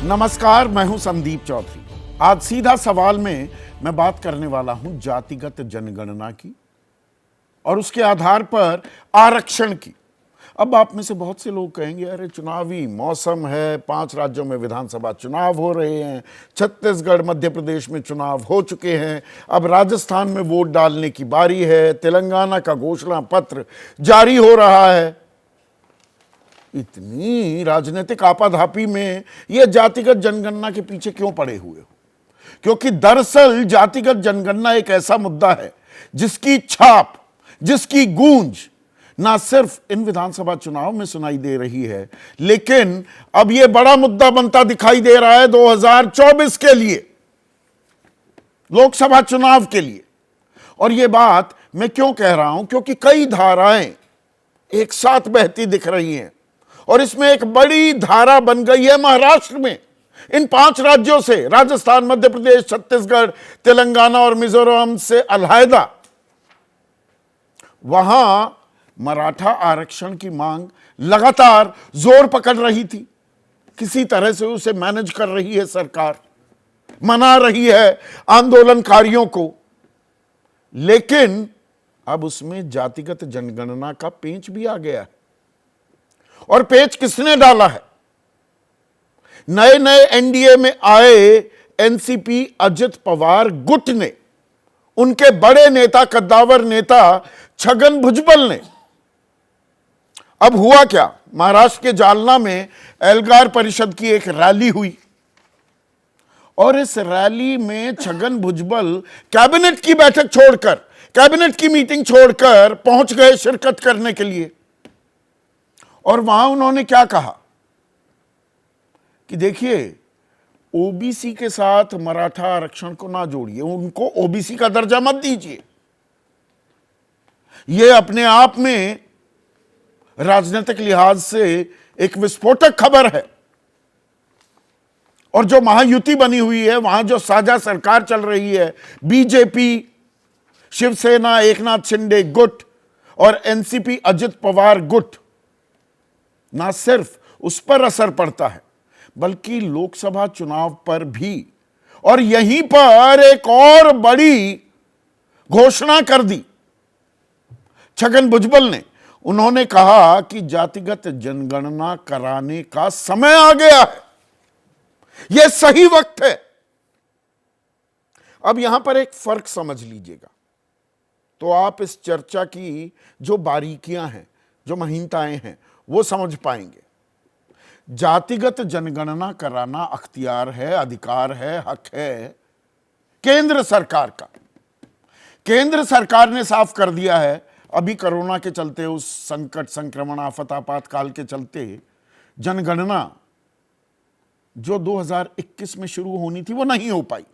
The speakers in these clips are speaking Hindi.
नमस्कार, मैं हूं संदीप चौधरी। आज सीधा सवाल में मैं बात करने वाला हूं जातिगत जनगणना की और उसके आधार पर आरक्षण की। अब आप में से बहुत से लोग कहेंगे, अरे चुनावी मौसम है, 5 राज्यों में विधानसभा चुनाव हो रहे हैं, छत्तीसगढ़ मध्य प्रदेश में चुनाव हो चुके हैं, अब राजस्थान में वोट डालने की बारी है, तेलंगाना का घोषणा पत्र जारी हो रहा है। इतनी राजनीतिक आपाधापी में यह जातिगत जनगणना के पीछे क्यों पड़े हुए हो? क्योंकि दरअसल जातिगत जनगणना एक ऐसा मुद्दा है जिसकी छाप, जिसकी गूंज ना सिर्फ इन विधानसभा चुनाव में सुनाई दे रही है, लेकिन अब यह बड़ा मुद्दा बनता दिखाई दे रहा है 2024 के लिए, लोकसभा चुनाव के लिए। और यह बात मैं क्यों कह रहा हूं? क्योंकि कई धाराएं एक साथ बहती दिख रही हैं और इसमें एक बड़ी धारा बन गई है महाराष्ट्र में। इन 5 राज्यों से, राजस्थान, मध्य प्रदेश, छत्तीसगढ़, तेलंगाना और मिजोरम से अलहदा, वहां मराठा आरक्षण की मांग लगातार जोर पकड़ रही थी। किसी तरह से उसे मैनेज कर रही है सरकार, मना रही है आंदोलनकारियों को। लेकिन अब उसमें जातिगत जनगणना का पेंच भी आ गया है। और पेच किसने डाला है? नए नए एनडीए में आए एनसीपी अजित पवार गुट ने, उनके बड़े नेता, कद्दावर नेता छगन भुजबल ने। अब हुआ क्या? महाराष्ट्र के जालना में एल्गार परिषद की एक रैली हुई और इस रैली में छगन भुजबल कैबिनेट की बैठक छोड़कर, कैबिनेट की मीटिंग छोड़कर पहुंच गए शिरकत करने के लिए। और वहां उन्होंने क्या कहा कि देखिए, ओबीसी के साथ मराठा आरक्षण को ना जोड़िए, उनको ओबीसी का दर्जा मत दीजिए। यह अपने आप में राजनीतिक लिहाज से एक विस्फोटक खबर है। और जो महायुति बनी हुई है, वहां जो साझा सरकार चल रही है, बीजेपी, शिवसेना, एकनाथ शिंदे गुट और एनसीपी अजित पवार गुट, ना सिर्फ उस पर असर पड़ता है बल्कि लोकसभा चुनाव पर भी। और यहीं पर एक और बड़ी घोषणा कर दी छगन भुजबल ने। उन्होंने कहा कि जातिगत जनगणना कराने का समय आ गया है, यह सही वक्त है। अब यहां पर एक फर्क समझ लीजिएगा तो आप इस चर्चा की जो बारीकियां हैं, जो महीनताएं हैं, वो समझ पाएंगे। जातिगत जनगणना कराना अख्तियार है, अधिकार है, हक है केंद्र सरकार का। केंद्र सरकार ने साफ कर दिया है, अभी कोरोना के चलते, उस संकट, संक्रमण, आफत, आपातकाल के चलते जनगणना जो 2021 में शुरू होनी थी वो नहीं हो पाई।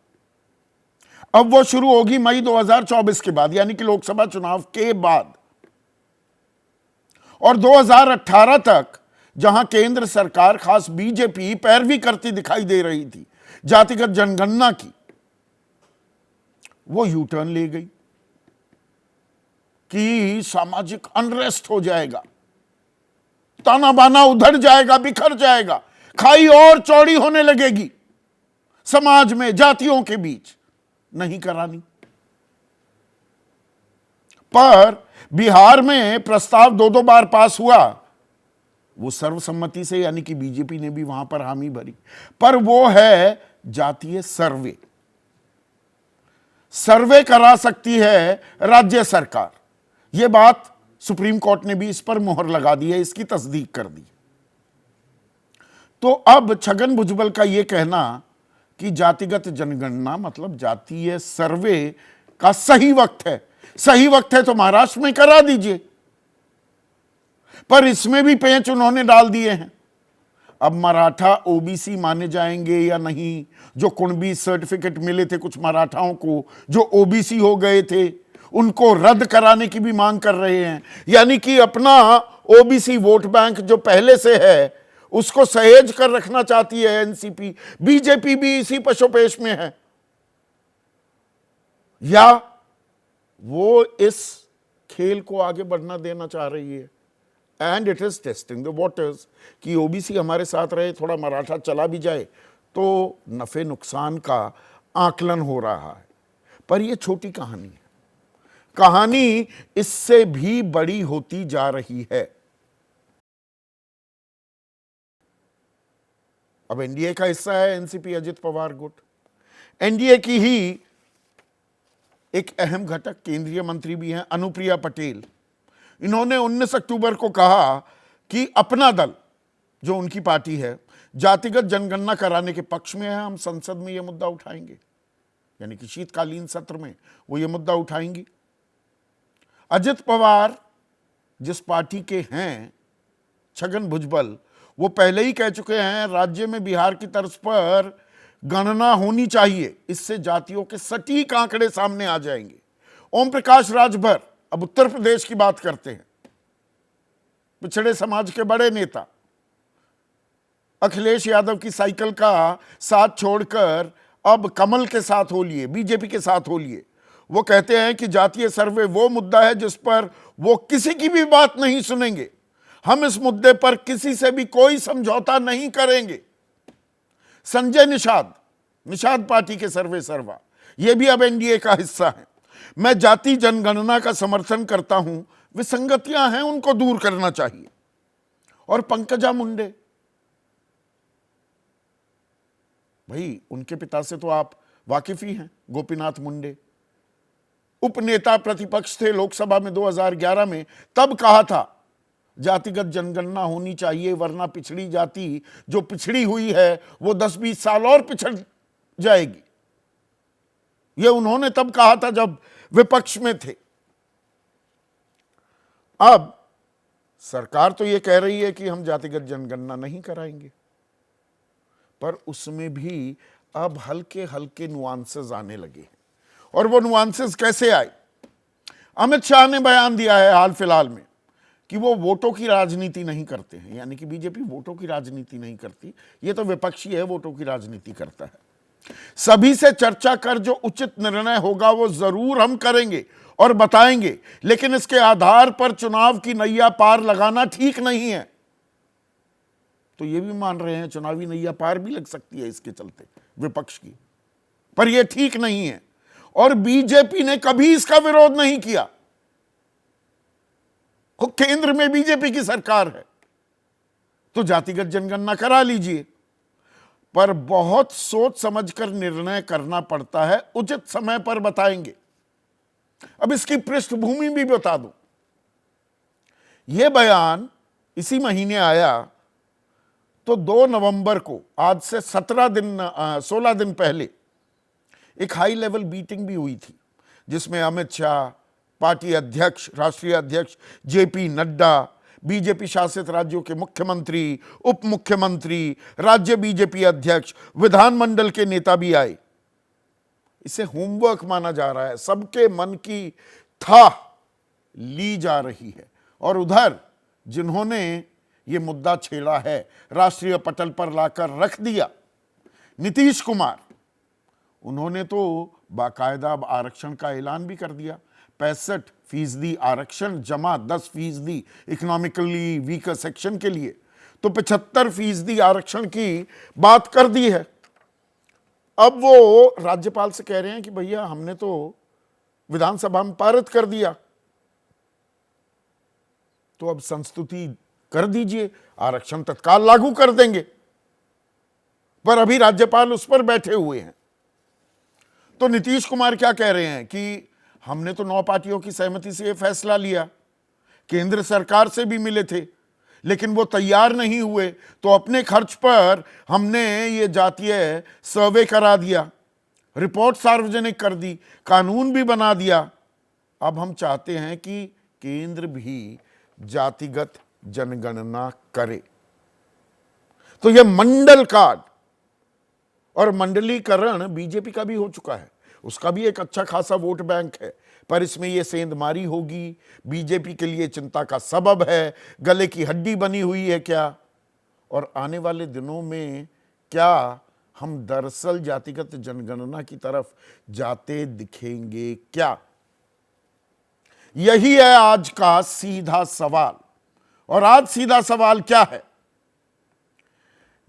अब वो शुरू होगी मई 2024 के बाद, यानी कि लोकसभा चुनाव के बाद। और 2018 तक जहां केंद्र सरकार, खास बीजेपी, पैरवी करती दिखाई दे रही थी जातिगत जनगणना की, वो यू टर्न ले गई कि सामाजिक अनरेस्ट हो जाएगा, ताना बाना उधड़ जाएगा, बिखर जाएगा, खाई और चौड़ी होने लगेगी समाज में, जातियों के बीच। नहीं करानी। पर बिहार में प्रस्ताव 2 बार पास हुआ, वो सर्वसम्मति से, यानी कि बीजेपी ने भी वहां पर हामी भरी। पर वो है जातीय सर्वे। सर्वे करा सकती है राज्य सरकार। यह बात सुप्रीम कोर्ट ने भी इस पर मुहर लगा दी है, इसकी तस्दीक कर दी। तो अब छगन भुजबल का यह कहना कि जातिगत जनगणना मतलब जातीय सर्वे का सही वक्त है, सही वक्त है तो महाराष्ट्र में करा दीजिए। पर इसमें भी पेंच उन्होंने डाल दिए हैं। अब मराठा ओबीसी माने जाएंगे या नहीं? जो कुणबी सर्टिफिकेट मिले थे कुछ मराठाओं को, जो ओबीसी हो गए थे, उनको रद्द कराने की भी मांग कर रहे हैं। यानी कि अपना ओबीसी वोट बैंक जो पहले से है उसको सहेज कर रखना चाहती है एनसीपी। बीजेपी भी इसी पशोपेश में है। या वो इस खेल को आगे बढ़ना देना चाह रही है। And it is testing the waters कि ओबीसी हमारे साथ रहे, थोड़ा मराठा चला भी जाए तो नफे नुकसान का आकलन हो रहा है। पर यह छोटी कहानी है, कहानी इससे भी बड़ी होती जा रही है। अब एनडीए का हिस्सा है एनसीपी, अजित पवार गुट। एनडीए की ही एक अहम घटक केंद्रीय मंत्री भी हैं अनुप्रिया पटेल। इन्होंने 19 अक्टूबर को कहा कि अपना दल, जो उनकी पार्टी है, जातिगत जनगणना कराने के पक्ष में है। हम संसद में यह मुद्दा उठाएंगे, यानी कि शीतकालीन सत्र में वो ये मुद्दा उठाएंगी। अजित पवार जिस पार्टी के हैं, छगन भुजबल, वो पहले ही कह चुके हैं राज्य में बिहार की तर्ज पर गणना होनी चाहिए, इससे जातियों के सटीक आंकड़े सामने आ जाएंगे। ओम प्रकाश राजभर अब उत्तर प्रदेश की बात करते हैं। पिछड़े समाज के बड़े नेता अखिलेश यादव की साइकिल का साथ छोड़कर अब कमल के साथ हो लिए, बीजेपी के साथ हो लिए। वो कहते हैं कि जातीय सर्वे वो मुद्दा है जिस पर वो किसी की भी बात नहीं सुनेंगे। हम इस मुद्दे पर किसी से भी कोई समझौता नहीं करेंगे। संजय निषाद पार्टी के सर्वे सर्वा, ये भी अब एनडीए का हिस्सा है। मैं जाति जनगणना का समर्थन करता हूं, विसंगतियां हैं उनको दूर करना चाहिए। और पंकजा मुंडे, भाई उनके पिता से तो आप वाकिफ ही हैं, गोपीनाथ मुंडे उपनेता प्रतिपक्ष थे लोकसभा में 2011 में। तब कहा था जातिगत जनगणना होनी चाहिए, वरना पिछड़ी जाति जो पिछड़ी हुई है वो 10-20 साल और पिछड़ जाएगी। ये उन्होंने तब कहा था जब विपक्ष में थे। अब सरकार तो ये कह रही है कि हम जातिगत जनगणना नहीं कराएंगे, पर उसमें भी अब हल्के हल्के नुआंसेस आने लगे। और वो नुआंसेस कैसे आए? अमित शाह ने बयान दिया है हाल फिलहाल में कि वो वोटों की राजनीति नहीं करते हैं, यानी कि बीजेपी वोटों की राजनीति नहीं करती, ये तो विपक्षी है, वोटों की राजनीति करता है। सभी से चर्चा कर जो उचित निर्णय होगा वो जरूर हम करेंगे और बताएंगे, लेकिन इसके आधार पर चुनाव की नैया पार लगाना ठीक नहीं है। तो ये भी मान रहे हैं चुनावी नैया पार भी लग सकती है इसके चलते विपक्ष की, पर यह ठीक नहीं है। और बीजेपी ने कभी इसका विरोध नहीं किया। केंद्र में बीजेपी की सरकार है, तो जातिगत जनगणना करा लीजिए, पर बहुत सोच समझकर निर्णय करना पड़ता है, उचित समय पर बताएंगे। अब इसकी पृष्ठभूमि भी बता दूं। यह बयान इसी महीने आया तो 2 नवंबर को, आज से 16 दिन पहले एक हाई लेवल मीटिंग भी हुई थी, जिसमें अमित शाह, पार्टी अध्यक्ष, राष्ट्रीय अध्यक्ष जेपी नड्डा, बीजेपी शासित राज्यों के मुख्यमंत्री, उप मुख्यमंत्री, राज्य बीजेपी अध्यक्ष, विधानमंडल के नेता भी आए। इसे होमवर्क माना जा रहा है, सबके मन की थाह ली जा रही है। और उधर जिन्होंने ये मुद्दा छेड़ा है, राष्ट्रीय पटल पर लाकर रख दिया, नीतीश कुमार, उन्होंने तो बाकायदा आरक्षण का ऐलान भी कर दिया। 65% आरक्षण जमा 10% इकोनॉमिकली वीकर सेक्शन के लिए, तो 75% आरक्षण की बात कर दी है। अब वो राज्यपाल से कह रहे हैं कि भैया हमने तो विधानसभा में पारित कर दिया, तो अब संस्तुति कर दीजिए, आरक्षण तत्काल लागू कर देंगे। पर अभी राज्यपाल उस पर बैठे हुए हैं। तो नीतीश कुमार क्या कह रहे हैं कि हमने तो 9 पार्टियों की सहमति से यह फैसला लिया, केंद्र सरकार से भी मिले थे, लेकिन वो तैयार नहीं हुए, तो अपने खर्च पर हमने ये जातीय सर्वे करा दिया, रिपोर्ट सार्वजनिक कर दी, कानून भी बना दिया। अब हम चाहते हैं कि केंद्र भी जातिगत जनगणना करे। तो यह मंडल कार्ड और मंडलीकरण बीजेपी का भी हो चुका है, उसका भी एक अच्छा खासा वोट बैंक है, पर इसमें यह सेंधमारी होगी, बीजेपी के लिए चिंता का सबब है, गले की हड्डी बनी हुई है क्या? और आने वाले दिनों में क्या हम दरअसल जातिगत जनगणना की तरफ जाते दिखेंगे क्या? यही है आज का सीधा सवाल। और आज सीधा सवाल क्या है?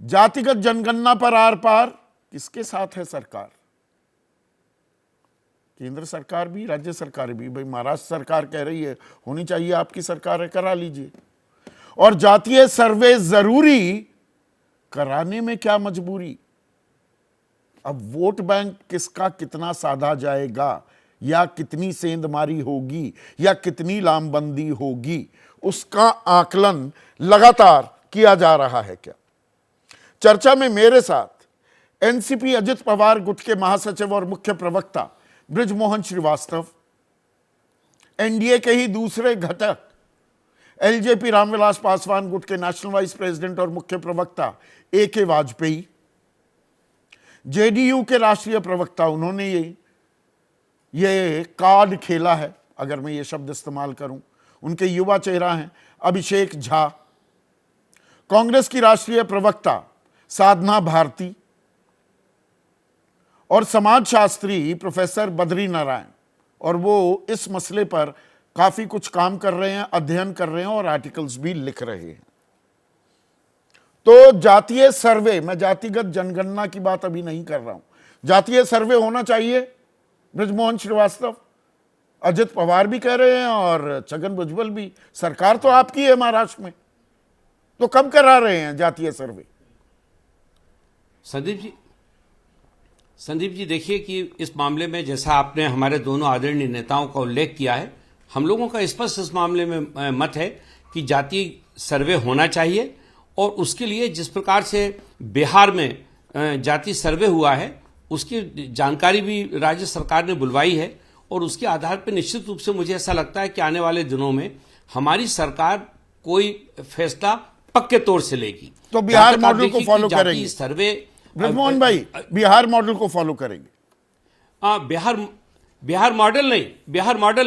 जातिगत जनगणना पर आर पार किसके साथ है सरकार? केंद्र सरकार भी, राज्य सरकार भी। भाई महाराष्ट्र सरकार कह रही है होनी चाहिए, आपकी सरकार है, करा लीजिए। और जातीय सर्वे जरूरी, कराने में क्या मजबूरी? अब वोट बैंक किसका कितना साधा जाएगा, या कितनी सेंधमारी होगी, या कितनी लामबंदी होगी, उसका आकलन लगातार किया जा रहा है क्या? चर्चा में मेरे साथ एनसीपी अजित पवार गुट के महासचिव और मुख्य प्रवक्ता बृजमोहन श्रीवास्तव, एनडीए के ही दूसरे घटक एलजेपी रामविलास पासवान गुट के नेशनल वाइस प्रेसिडेंट और मुख्य प्रवक्ता AK वाजपेयी, जेडीयू के राष्ट्रीय प्रवक्ता, उन्होंने ये कार्ड खेला है, अगर मैं ये शब्द इस्तेमाल करूं, उनके युवा चेहरा हैं अभिषेक झा, कांग्रेस की राष्ट्रीय प्रवक्ता साधना भारती और समाजशास्त्री प्रोफेसर बद्री नारायण, और वो इस मसले पर काफी कुछ काम कर रहे हैं, अध्ययन कर रहे हैं और आर्टिकल्स भी लिख रहे हैं। तो जातीय सर्वे, मैं जातिगत जनगणना की बात अभी नहीं कर रहा हूं, जातीय सर्वे होना चाहिए। बृजमोहन श्रीवास्तव, अजित पवार भी कह रहे हैं और छगन भुजबल भी। सरकार तो आपकी है महाराष्ट्र में, तो कब करा रहे हैं जातीय सर्वे? संदीप जी देखिए कि इस मामले में जैसा आपने हमारे दोनों आदरणीय नेताओं का उल्लेख किया है, हम लोगों का स्पष्ट इस मामले में मत है कि जातीय सर्वे होना चाहिए। और उसके लिए जिस प्रकार से बिहार में जातीय सर्वे हुआ है, उसकी जानकारी भी राज्य सरकार ने बुलवाई है, और उसके आधार पर निश्चित रूप से मुझे ऐसा लगता है कि आने वाले दिनों में हमारी सरकार कोई फैसला पक्के तौर से लेगी। तो बिहार मॉडल को फॉलो करेंगे सर्वे? बृजमोहन भाई, बिहार मॉडल को फॉलो करेंगे? बिहार मॉडल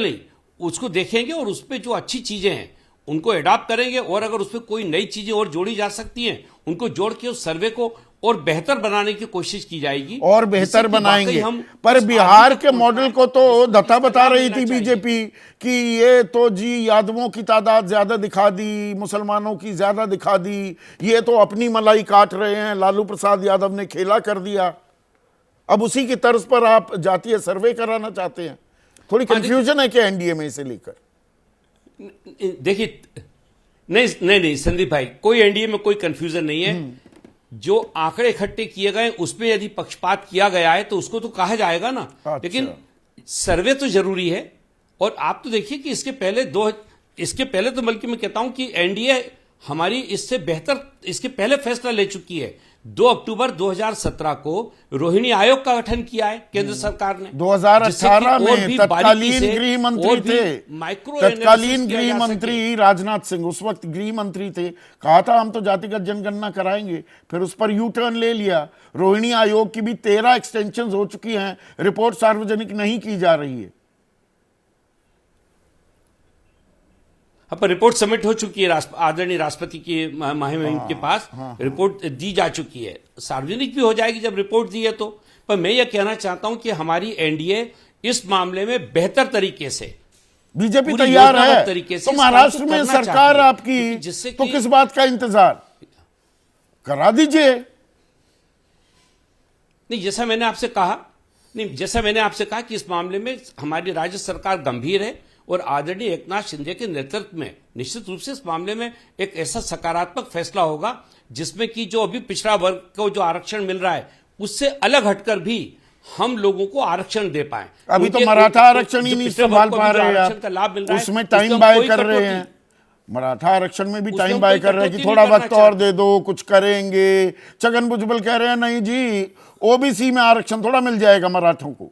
नहीं, उसको देखेंगे और उस पर जो अच्छी चीजें हैं उनको अडॉप्ट करेंगे, और अगर उसमें कोई नई चीजें और जोड़ी जा सकती हैं उनको जोड़ के उस सर्वे को और बेहतर बनाने की कोशिश की जाएगी, और बेहतर बनाएंगे। पर बिहार के मॉडल को तो दत्ता बता रही थी बीजेपी कि ये तो जी यादवों की तादाद ज्यादा दिखा दी, मुसलमानों की ज्यादा दिखा दी, ये तो अपनी मलाई काट रहे हैं, लालू प्रसाद यादव ने खेला कर दिया। अब उसी की तर्ज पर आप जातीय सर्वे कराना चाहते हैं? थोड़ी कंफ्यूजन है क्या एनडीए में इसे लेकर? देखिए, नहीं संदीप भाई, कोई एनडीए में कोई कंफ्यूजन नहीं है। जो आंकड़े इकट्ठे किए गए उसमें यदि पक्षपात किया गया है तो उसको तो कहा जाएगा ना। अच्छा। लेकिन सर्वे तो जरूरी है। और आप तो देखिए कि इसके पहले तो बल्कि मैं कहता हूं कि एनडीए हमारी इससे बेहतर इसके पहले फैसला ले चुकी है। 2 अक्टूबर 2017 को रोहिणी आयोग का गठन किया है केंद्र सरकार ने। 2018 में तत्कालीन गृह मंत्री थे, तत्कालीन गृह मंत्री राजनाथ सिंह उस वक्त गृह मंत्री थे, कहा था हम तो जातिगत जनगणना कराएंगे, फिर उस पर यू टर्न ले लिया। रोहिणी आयोग की भी 13 एक्सटेंशन हो चुकी हैं, रिपोर्ट सार्वजनिक नहीं की जा रही है। पर रिपोर्ट सबमिट हो चुकी है आदरणीय राष्ट्रपति की मुहिम के पास। रिपोर्ट दी जा चुकी है, सार्वजनिक भी हो जाएगी जब रिपोर्ट दी है तो। पर मैं ये कहना चाहता हूं कि हमारी एनडीए इस मामले में बेहतर तरीके से, बीजेपी तैयार है तरीके से, तो महाराष्ट्र में सरकार आपकी, जिससे तो किस बात का इंतजार? करा दीजिए। नहीं, जैसा मैंने आपसे कहा कि इस मामले में हमारी राज्य सरकार गंभीर है, और आदरणीय एकनाथ शिंदे के नेतृत्व में निश्चित रूप से इस मामले में एक ऐसा सकारात्मक फैसला होगा जिसमें कि जो अभी पिछड़ा वर्ग को जो आरक्षण मिल रहा है उससे अलग हटकर भी हम लोगों को आरक्षण दे पाए। अभी तो मराठा आरक्षण ही नहीं संभाल पा रहे हैं, उसमें टाइम बाय कर रहे हैं। मराठा आरक्षण में भी टाइम बाय कर रहे हैं कि थोड़ा वक्त और दे दो, कुछ करेंगे। छगन भुजबल कह रहे हैं नहीं जी, ओबीसी में आरक्षण थोड़ा मिल जाएगा मराठों को,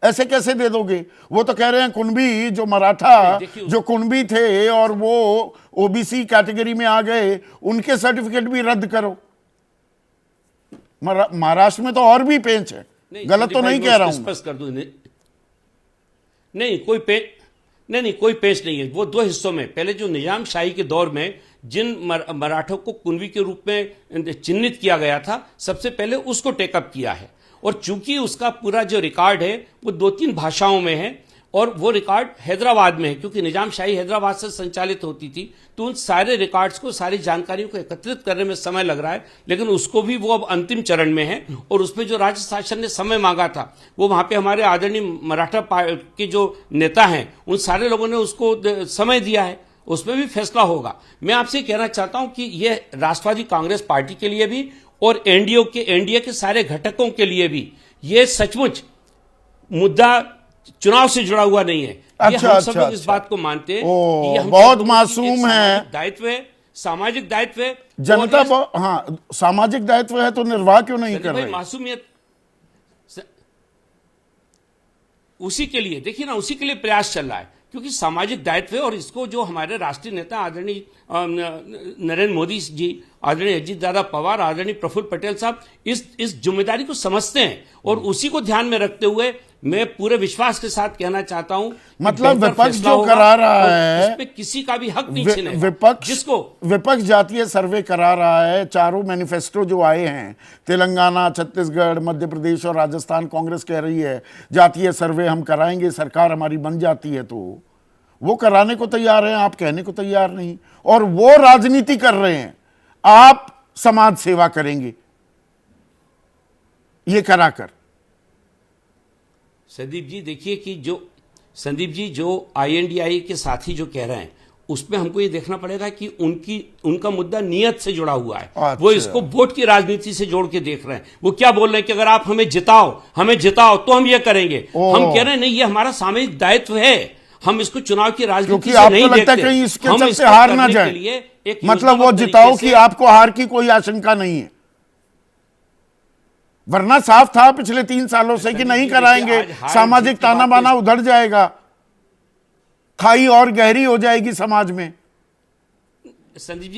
ऐसे कैसे दे दोगे? वो तो कह रहे हैं कुणबी, जो मराठा जो कुणबी थे और वो ओबीसी कैटेगरी में आ गए, उनके सर्टिफिकेट भी रद्द करो। महाराष्ट्र में तो और भी पेंच है, गलत तो नहीं कह रहा हूं। स्पष्ट कर दूं, नहीं कोई पेंच नहीं है। वो 2 हिस्सों में, पहले जो निजाम शाही के दौर में जिन मराठों को कुणबी के रूप में चिन्हित किया गया था, सबसे पहले उसको टेकअप किया है। और चूंकि उसका पूरा जो रिकॉर्ड है वो 2-3 भाषाओं में है, और वो रिकॉर्ड हैदराबाद में है, क्योंकि निजामशाही हैदराबाद से संचालित होती थी, तो उन सारे रिकॉर्ड्स को, सारी जानकारियों को एकत्रित करने में समय लग रहा है, लेकिन उसको भी वो अब अंतिम चरण में है। और उसमें जो राज्य शासन ने समय मांगा था, वो वहां पे हमारे आदरणीय मराठा के जो नेता हैं, उन सारे लोगों ने उसको समय दिया है, उसमें भी फैसला होगा। मैं आपसे कहना चाहता हूं कि यह राष्ट्रवादी कांग्रेस पार्टी के लिए भी और एनडीए के सारे घटकों के लिए भी ये सचमुच मुद्दा चुनाव से जुड़ा हुआ नहीं है। ये हम सब लोग इस बात को मानते हैं कि ये हम बहुत मासूम है, दायित्व है, सामाजिक दायित्व है, जनता हाँ सामाजिक दायित्व है, तो निर्वाह क्यों नहीं कर रहे? मासूमियत उसी के लिए, देखिए ना, उसी के लिए प्रयास चल रहा है, क्योंकि सामाजिक दायित्व है। और इसको जो हमारे राष्ट्रीय नेता आदरणीय नरेंद्र मोदी जी, आदरणीय अजीत दादा पवार, आदरणीय प्रफुल्ल पटेल साहब इस जिम्मेदारी को समझते हैं, और उसी को ध्यान में रखते हुए मैं पूरे विश्वास के साथ कहना चाहता हूं, मतलब विपक्ष जो करा रहा है, इस पे किसी का भी हक नहीं छीनेगा। विपक्ष जातीय सर्वे करा रहा है। चारों मैनिफेस्टो जो आए हैं, तेलंगाना, छत्तीसगढ़, मध्य प्रदेश और राजस्थान, कांग्रेस कह रही है जातीय सर्वे हम कराएंगे, सरकार हमारी बन जाती है, तो वो कराने को तैयार हैं, आप कहने को तैयार नहीं, और वो राजनीति कर रहे हैं, आप समाज सेवा करेंगे ये कराकर। संदीप जी देखिए कि जो INDI के साथी जो कह रहे हैं, उसमें हमको ये देखना पड़ेगा कि उनका मुद्दा नियत से जुड़ा हुआ है। अच्छा। वो इसको वोट की राजनीति से जोड़ के देख रहे हैं। वो क्या बोल रहे हैं कि अगर आप हमें जिताओ तो हम ये करेंगे। हम कह रहे हैं नहीं, ये हमारा सामूहिक दायित्व है, हम इसको चुनाव की राजनीति से नहीं देखते। कहीं इसके चलते हार ना जाए, मतलब वो जिताओ कि आपको हार की कोई आशंका नहीं है, वरना साफ था पिछले 3 सालों से कि नहीं कराएंगे, सामाजिक ताना बाना उधर जाएगा, खाई और गहरी हो जाएगी समाज में। संदीप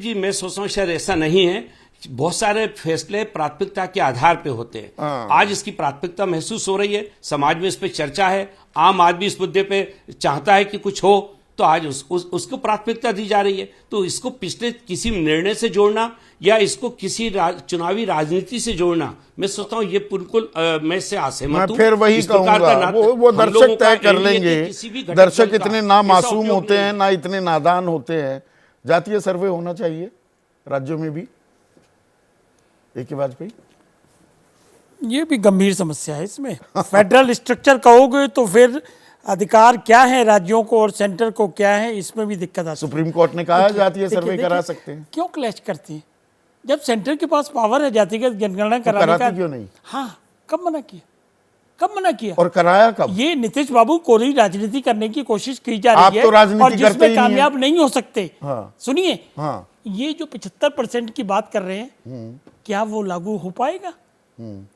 जी मैं सोचता हूं शायद ऐसा नहीं है। बहुत सारे फैसले प्राथमिकता के आधार पे होते हैं। आज इसकी प्राथमिकता महसूस हो रही है, समाज में इस पे चर्चा है, आम आदमी इस मुद्दे पे चाहता है कि कुछ हो, तो आज उसको प्राथमिकता दी जा रही है। तो इसको पिछले किसी निर्णय से जोड़ना या इसको किसी चुनावी राजनीति से जोड़ना, मैं सोचता हूं ये बिल्कुल मैं इससे असहमत हूं। फिर वही कहूंगा, वो दर्शक तय कर लेंगे। दर्शक इतने ना मासूम होते हैं, ना इतने नादान होते हैं। जातीय सर्वे होना चाहिए राज्यों में भी। एक वाजपेयी, ये भी गंभीर समस्या है इसमें। फेडरल स्ट्रक्चर कहोगे तो फिर अधिकार क्या है राज्यों को और सेंटर को क्या है, इसमें भी दिक्कत आती है। सुप्रीम कोर्ट ने कहा जातीय सर्वे करा सकते हैं। क्यों क्लैश करती हैं? जब सेंटर के पास पावर है जातिगत जनगणना कराने का, क्यों नहीं? हाँ, कब मना किया और कराया कब? ये नीतीश बाबू कोरी राजनीति करने की कोशिश की जा रही है, आप तो राजनीति और जिसमें कामयाब नहीं हो सकते। हाँ। सुनिए, हाँ। ये जो 75% की बात कर रहे हैं, क्या वो लागू हो पाएगा?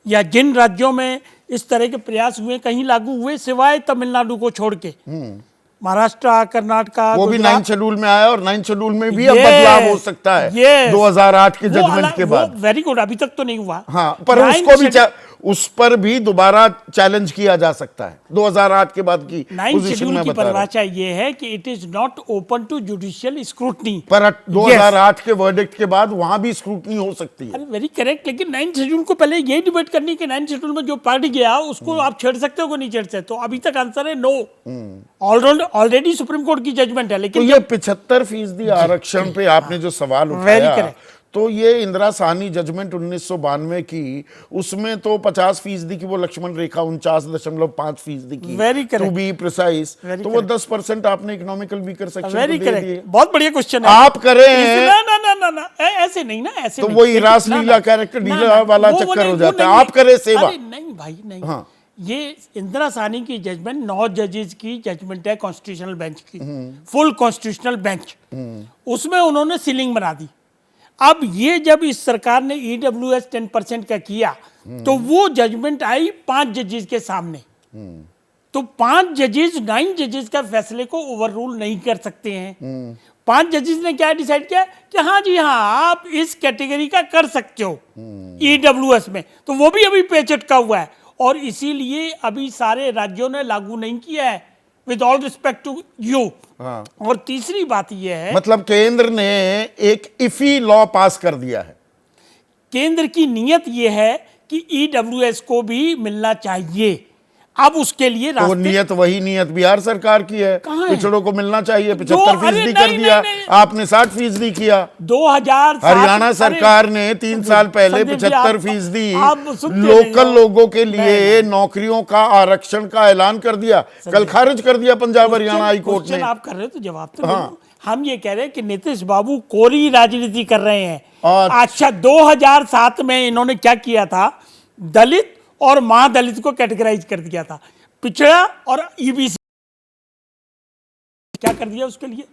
या जिन राज्यों में इस तरह के प्रयास हुए कहीं लागू हुए, सिवाय तमिलनाडु को छोड़ के? महाराष्ट्र, कर्नाटका, वो भी 9 शेड्यूल में आया, और 9 शेड्यूल में भी अब बदलाव हो सकता है 2008 के जजमेंट के बाद। वेरी गुड, अभी तक तो नहीं हुआ। हाँ, पर उस पर भी दोबारा चैलेंज किया जा सकता है 2008 के बाद की 9 शेड्यूल की परिभाषा ये है कि it is not open to judicial scrutiny. पर 2008 के वर्डिक्ट के बाद वहां भी स्क्रूटनी हो सकती है। अरे वेरी करेक्ट, लेकिन 9 शेड्यूल को पहले यही डिबेट करनी कि 9 शेड्यूल में जो पार्टी गया उसको आप छेड़ सकते हो कि नहीं छेड़ सकते। तो अभी तक आंसर है नो। ऑलरेडी सुप्रीम कोर्ट की जजमेंट है। लेकिन तो ये 75% आरक्षण पे आपने जो सवाल उठाया, तो ये इंदिरा साहनी जजमेंट 1992 की, उसमें तो 50% की वो लक्ष्मण रेखा 49.5% की, very correct, to be precise, तो वो 10% आपने economical weaker section very correct. बहुत बढ़िया क्वेश्चन है। आप करें ना ऐसे नहीं ना, ऐसे तो वही रासलीला कैरेक्टर डीलर वाला चक्कर हो जाता है। आप करें सेवा। नहीं भाई नहीं, ये इंदिरा साहनी की जजमेंट 9 जजेस की जजमेंट है कॉन्स्टिट्यूशनल बेंच की, फुल कॉन्स्टिट्यूशनल बेंच। उसमें उन्होंने सीलिंग बना दी। अब ये जब इस सरकार ने EWS 10% का किया, तो वो जजमेंट आई 5 जजेस के सामने। तो 5 जजेस 9 जजेस का फैसले को ओवररूल नहीं कर सकते हैं। 5 जजेस ने क्या डिसाइड किया कि हाँ जी हाँ, आप इस कैटेगरी का कर सकते हो EWS में, तो वो भी अभी पे चटका हुआ है, और इसीलिए अभी सारे राज्यों ने लागू नहीं किया है, with all respect to you. और तीसरी बात यह है, मतलब केंद्र ने एक इफी लॉ पास कर दिया है। केंद्र की नीयत यह है कि ईडब्ल्यूएस को भी मिलना चाहिए। अब उसके लिए तो रास्ते नियत वही नियत बिहार सरकार की है, कहाँ है? पिछड़ों को मिलना चाहिए, अरे 75% कर नहीं, दिया, नहीं, नहीं। आपने 60% किया। 2007 हरियाणा सरकार ने 3 साल पहले संदीप जी, आप 75% सुनते नहीं लोकल हो। लोगों के नहीं, लिए नहीं। नौकरियों का आरक्षण का ऐलान कर दिया, कल खारिज कर दिया पंजाब हरियाणा हाई कोर्ट ने। आप कर रहे हो तो जवाब तो दो। हम ये कह रहे हैं कि नीतीश बाबू कोरी राजनीति कर रहे हैं। अच्छा 2007 में इन्होंने क्या किया था, दलित और महादलित को कैटेगराइज कर दिया था, पिछड़ा और ईबीसी क्या कर दिया उसके लिए।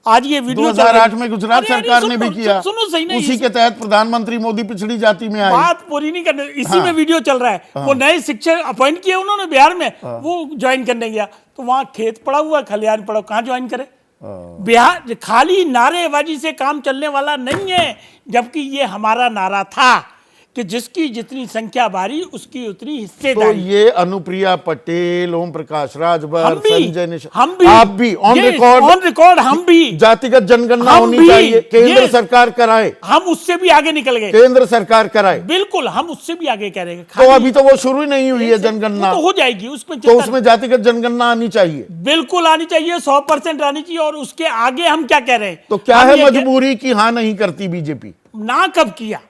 आज ये वीडियो 2008 में गुजरात अरे, सरकार सुनो, ने भी किया, सुनो सही नहीं, उसी के तहत प्रधानमंत्री मोदी पिछड़ी जाति में आए। बात पूरी नहीं करने, इसी में वीडियो चल रहा है। वो नए शिक्षक अपॉइंट किए उन्होंने बिहार में, वो ज्वाइन करने गया तो वहां खेत पड़ा हुआ, खलिहान पड़ा, कहां ज्वाइन करे। बिहार खाली नारेबाजी से काम चलने वाला नहीं है, जबकि ये हमारा नारा था कि जिसकी जितनी संख्या बारी उसकी उतनी तो हिस्सेदारी। ये अनुप्रिया पटेल, ओम प्रकाश राजभर, संजय निषाद, हम भी आप भी ऑन रिकॉर्ड हम भी जातिगत जनगणना हम होनी भी, चाहिए, केंद्र ये- सरकार कराए, हम उससे भी आगे निकल गए। केंद्र सरकार कराए। बिल्कुल हम उससे भी आगे कह रहे हैं। तो अभी तो वो शुरू ही नहीं हुई है जनगणना, वो तो हो जाएगी, उसमें तो उसमें जातिगत जनगणना आनी चाहिए। बिल्कुल आनी चाहिए, 100% आनी चाहिए। और उसके आगे हम क्या कह रहे हैं, तो क्या हम है ये मजबूरी कि हाँ नहीं करती बीजेपी? ना कब किया,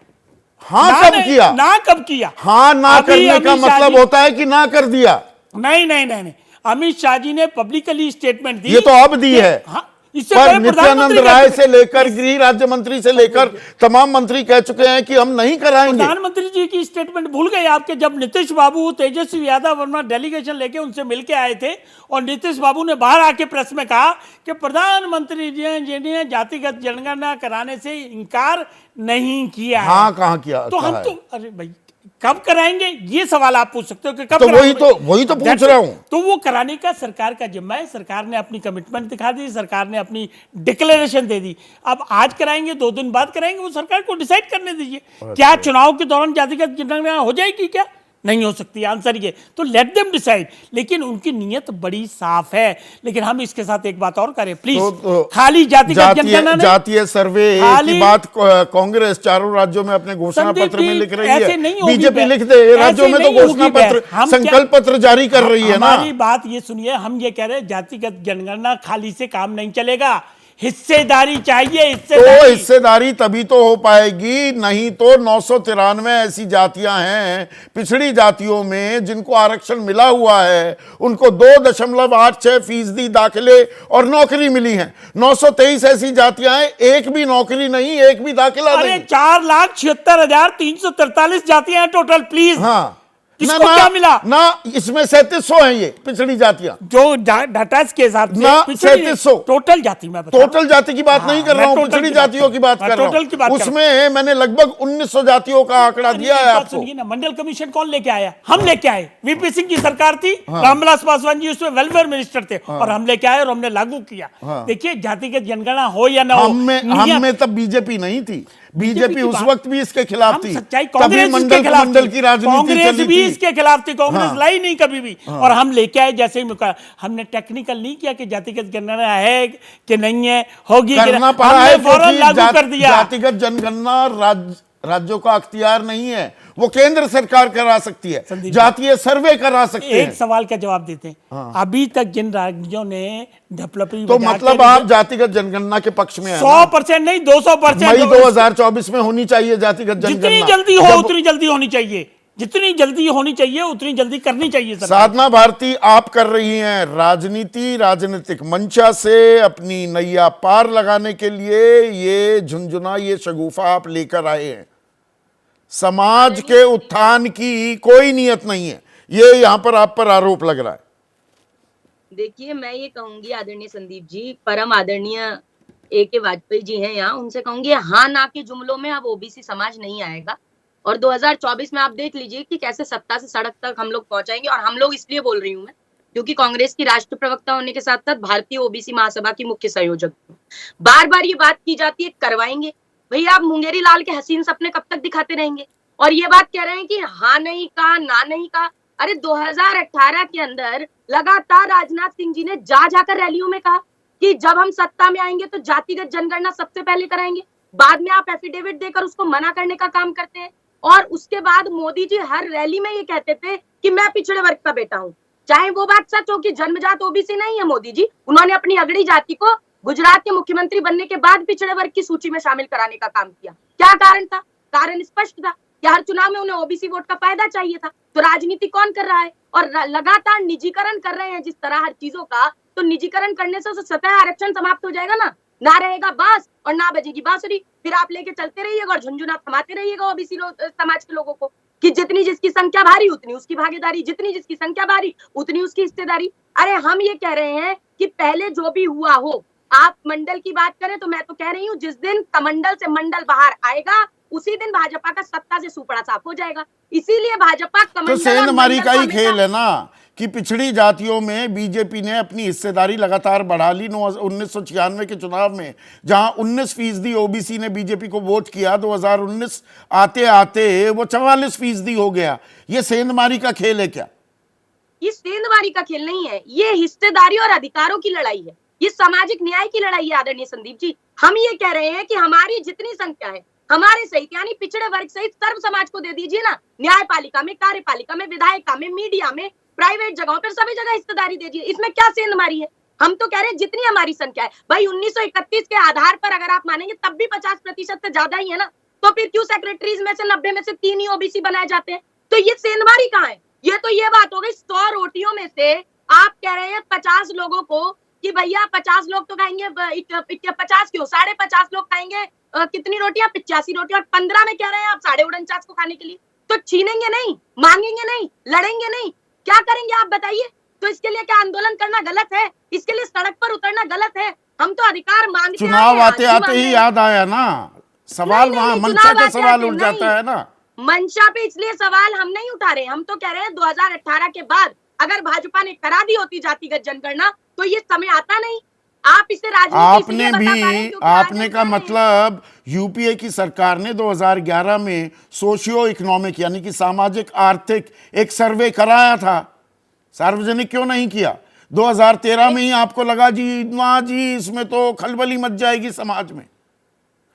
हाँ ना कब नहीं, किया? ना कब किया। हाँ ना अभी करने का अमित शाह मतलब जी- होता है कि ना कर दिया। नहीं नहीं नहीं नहीं, अमित शाह जी ने पब्लिकली स्टेटमेंट दी। ये तो अब दी है। हाँ, इससे पर पहले नित्यानंद प्रधानमंत्री राय कहते से थे। लेकर गृह राज्य मंत्री से लेकर तमाम मंत्री कह चुके हैं कि हम नहीं कराएंगे। प्रधानमंत्री जी की स्टेटमेंट भूल गए आपके, जब नीतीश बाबू तेजस्वी यादव वर्मा डेलीगेशन लेके उनसे मिलके आए थे और नीतीश बाबू ने बाहर आके प्रेस में कहा कि प्रधानमंत्री जी ने जातिगत जनगणना कराने से इनकार नहीं किया है। हाँ कहाँ किया? तो हम कहा तो है? अरे भाई कब कराएंगे, ये सवाल आप पूछ सकते हो कि कब तो कराएंगे? वही तो पूछ रहा हूं। तो वो कराने का सरकार का जिम्मा है। सरकार ने अपनी कमिटमेंट दिखा दी, सरकार ने अपनी डिक्लेरेशन दे दी। अब आज कराएंगे, 2 दिन बाद कराएंगे, वो सरकार को डिसाइड करने दीजिए। क्या चुनाव के दौरान जातिगत जनगणना हो जाएगी? क्या नहीं हो सकती, आंसर ये। तो लेट देम डिसाइड। लेकिन उनकी नीयत बड़ी साफ है। लेकिन हम इसके साथ एक बात और करें प्लीज, तो खाली जातिगत जनगणना नहीं, जातीय सर्वे की खाली- बात कांग्रेस चारों राज्यों में अपने घोषणा संदीप पत्र में जी, लिख रही ऐसे है। नहीं होगी बीजेपी बहस। लिख दे, राज्यों ऐसे में तो नहीं होगी घोषणा पत्र, बहस। हम संकल्प पत्र जारी कर रही है ना। हमारी बात ये सुनिए, हम ये कह रहे हैं जातिगत जनगणना खाली से काम नहीं चलेगा, हिस्सेदारी चाहिए, तो हिस्सेदारी। हिस्सेदारी तभी तो हो पाएगी, नहीं तो 993 ऐसी जातियां हैं पिछड़ी जातियों में जिनको आरक्षण मिला हुआ है, उनको 2.86% दाखिले और नौकरी मिली है। 923 ऐसी जातियां हैं, एक भी नौकरी नहीं, एक भी दाखिला अरे नहीं। 4,76,343 जातियां हैं टोटल, प्लीज। हाँ किसको क्या मिला? ना इसमें 3700 हैं ये पिछड़ी जातियां, जो डाटा के हिसाब से ना पिछड़ी- 3700 टोटल जाति में बता रहा हूं। टोटल जाति की बात नहीं कर मैं रहा हूं, टोटल पिछड़ी की बात जातियों की बात हाँ, कर रहा टोटल की बात हूं। कर रहा उसमें मैंने लगभग 1900 जातियों का आंकड़ा अरे दिया एक है बात आपको। सुनिए ना, मंडल कमीशन कौन लेके आया? हम लेके आए। वीपी सिंह की सरकार थी, रामविलास पासवान जी उसमें वेलफेयर मिनिस्टर थे, और हम लेके आए और हमने लागू किया। देखिए जातिगत जनगणना हो या ना हो, हम में तब बीजेपी नहीं थी, बीजेपी की उस बात- वक्त भी इसके खिलाफ हम थी। सच्चाई, तभी कांग्रेस इसके खिलाफ मंडल थी। की राजनीति कांग्रेस चली भी थी। इसके खिलाफ थी, कांग्रेस हाँ। लाई नहीं कभी भी। और हम लेके आए, जैसे ही हमने टेक्निकल नहीं किया कि जातिगत जनगणना है कि नहीं है, होगी कि करना नहीं। पड़ा हमने है फौरन क्योंकि लागू कर दिया। जातिगत जनगणना राज्यों का अख्तियार नहीं है, वो केंद्र सरकार करा सकती है, संदीप जातीय सर्वे करा सकते एक हैं। सवाल का जवाब देते हैं। अभी तक जिन राज्यों ने डेवलपरी तो मतलब आप जातिगत जनगणना के पक्ष में हैं ना? 100% नहीं, 200%। मई 2024 में होनी चाहिए जातिगत जनगणना। जितनी जल्दी हो उतनी जल्दी होनी चाहिए, जितनी जल्दी होनी चाहिए उतनी जल्दी करनी चाहिए सरकार। साधना भारती, आप कर रही हैं राजनीति, राजनीतिक मंचा से अपनी नैया पार लगाने के लिए ये झुंझुना, ये शगुफा आप लेकर आए हैं। समाज के उत्थान की कोई नियत नहीं है, ये यहां पर आप पर आरोप लग रहा है। देखिए, मैं ये कहूंगी आदरणीय संदीप जी, परम आदरणीय A.K. वाजपेयी जी हैं यहाँ, उनसे कहूंगी हाँ ना के जुमलों में अब ओबीसी समाज नहीं आएगा। और 2024 में आप देख लीजिए कि कैसे सत्ता से सड़क तक हम लोग पहुंचाएंगे। और हम लोग इसलिए बोल रही हूँ मैं, क्योंकि कांग्रेस की राष्ट्र प्रवक्ता होने के साथ साथ भारतीय ओबीसी महासभा की मुख्य संयोजक हूं। बार बार ये बात की जाती है करवाएंगे, भैया आप मुंगेरी लाल के हसीन सपने कब तक दिखाते रहेंगे? और ये बात कह रहे हैं कि हाँ नहीं कहा, ना नहीं कहा। अरे 2018 के अंदर लगातार राजनाथ सिंह जी ने जाकर रैलियों में कहा कि जब हम सत्ता में आएंगे तो जातिगत जनगणना सबसे पहले कराएंगे। बाद में आप एफिडेविट देकर उसको मना करने का काम करते हैं। और उसके बाद मोदी जी हर रैली में ये कहते थे कि मैं पिछड़े वर्ग का बेटा हूं। चाहे वो बात सच हो कि जन्मजात ओबीसी नहीं है मोदी जी, उन्होंने अपनी अगड़ी जाति को गुजरात के मुख्यमंत्री बनने के बाद पिछड़े वर्ग की सूची में शामिल कराने का काम किया। क्या कारण था? कारण स्पष्ट था कि हर चुनाव में उन्हें ओबीसी वोट का फायदा चाहिए था। तो राजनीति कौन कर रहा है? और लगातार निजीकरण कर रहे हैं जिस तरह हर चीजों का, तो निजीकरण करने से सतह आरक्षण समाप्त हो जाएगा ना रहेगा बांस और ना बजेगी बांसुरी। फिर आप लेके चलते रहिएगा और झुंझुना थमाते रहिएगा ओबीसी समाज के लोगों को कि जितनी जिसकी संख्या भारी उतनी उसकी भागीदारी, जितनी जिसकी संख्या भारी उतनी उसकी हिस्सेदारी। अरे हम ये कह रहे हैं कि पहले जो भी हुआ हो, आप मंडल की बात करें तो मैं तो कह रही हूँ जिस दिन कमंडल से मंडल बाहर आएगा उसी दिन भाजपा का सत्ता से सुपड़ा साफ हो जाएगा। इसीलिए भाजपा तो कमंडल सेंधमारी का ही खेल है ना कि पिछड़ी जातियों में बीजेपी ने अपनी हिस्सेदारी लगातार बढ़ा ली। 1996 के चुनाव में जहां 19% ओबीसी ने बीजेपी को वोट किया, 2019 आते आते वो 44% हो गया। ये सेंधमारी का खेल है क्या? ये सेंधमारी का खेल नहीं है, ये हिस्सेदारी और अधिकारों की लड़ाई है, ये सामाजिक न्याय की लड़ाई है। आदरणीय संदीप जी, हम ये कह रहे हैं कि हमारी जितनी संख्या है हमारे सहित यानी पिछड़े वर्ग सहित सर्व समाज को दे दीजिए ना। न्यायपालिका में, कार्यपालिका में, विधायिका में, मीडिया में, प्राइवेट जगहों पर सभी जगह हिस्सेदारी दीजिए। इसमें क्या सेंधमारी है? हम तो कह रहे हैं जितनी हमारी संख्या है भाई, 1931 के आधार पर अगर आप मानेंगे तब भी 50% से ज्यादा ही है ना। तो फिर क्यों सेक्रेटरीज में से 90 में से 3 ही ओबीसी बनाए जाते हैं? तो ये सेंधमारी कहाँ है? ये तो ये बात हो गई 100 रोटियों में से आप कह रहे हैं 50 लोगों को कि भैया 50 लोग तो खाएंगे, 50 क्यों 50.5 लोग खाएंगे कितनी रोटियां? 85 रोटियां। और 15 में कह रहे हैं आप 49.5 को खाने के लिए। तो छीनेंगे नहीं, मांगेंगे नहीं, लड़ेंगे नहीं, क्या करेंगे आप बताइए? तो इसके लिए क्या आंदोलन करना गलत है? इसके लिए सड़क पर उतरना गलत है? हम तो अधिकार मांगते हैं। चुनाव आते आते ही याद आया ना सवाल, वहां मंशा का सवाल उठ जाता है ना। मंशा पे इसलिए सवाल हम नहीं उठा रहे, हम तो कह रहे हैं 2018 के बाद अगर भाजपा ने करा दी होती जातिगत जनगणना तो ये समय आता नहीं। आप इसे राजनीति आपने का मतलब यूपीए की सरकार ने 2011 में सोशियो इकोनॉमिक यानी कि सामाजिक आर्थिक एक सर्वे कराया था, सार्वजनिक क्यों नहीं किया? 2013 में ही आपको लगा जी ना जी इसमें तो खलबली मच जाएगी समाज में,